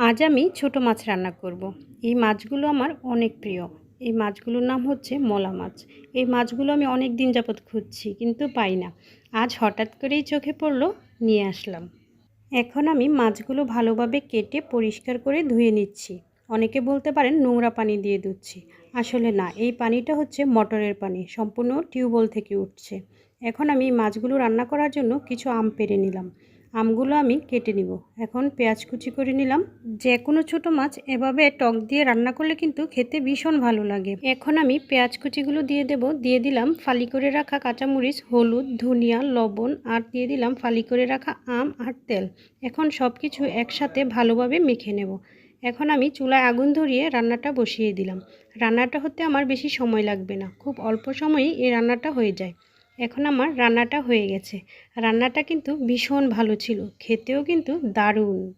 আজ আমি ছোট মাছ রান্না করব। এই মাছগুলো আমার অনেক প্রিয়। এই মাছগুলোর নাম হচ্ছে মলা মাছ। এই মাছগুলো আমি অনেক দিন যাবৎ খুঁজছি কিন্তু পাই না। আজ হঠাৎ করেই চোখে পড়লো, নিয়ে আসলাম। এখন আমি মাছগুলো ভালোভাবে কেটে পরিষ্কার করে ধুয়ে নিচ্ছি। অনেকে বলতে পারেন নোংরা পানি দিয়ে ধুচ্ছি। আসলে না, এই পানিটা হচ্ছে মোটরের পানি, সম্পূর্ণ টিউবওয়েল থেকে উঠছে। এখন আমি এই মাছগুলো রান্না করার জন্য কিছু আম পেড়ে নিলাম। আমগুলো আমি কেটে নিব। এখন পেঁয়াজ কুচি করে নিলাম। যে কোনো ছোটো মাছ এভাবে টক দিয়ে রান্না করলে কিন্তু খেতে ভীষণ ভালো লাগে। এখন আমি পেঁয়াজ কুচিগুলো দিয়ে দেব। দিয়ে দিলাম ফালি করে রাখা কাঁচামরিচ, হলুদ, ধনিয়া, লবণ আর দিয়ে দিলাম ফালি করে রাখা আম আর তেল। এখন সব কিছু একসাথে ভালোভাবে মেখে নেব। এখন আমি চুলায় আগুন ধরিয়ে রান্নাটা বসিয়ে দিলাম। রান্নাটা হতে আমার বেশি সময় লাগবে না, খুব অল্প সময়েই এই রান্নাটা হয়ে যায়। এখন আমার রান্নাটা হয়ে গেছে। রান্নাটা কিন্তু ভীষণ ভালো ছিল, খেতেও কিন্তু দারুণ।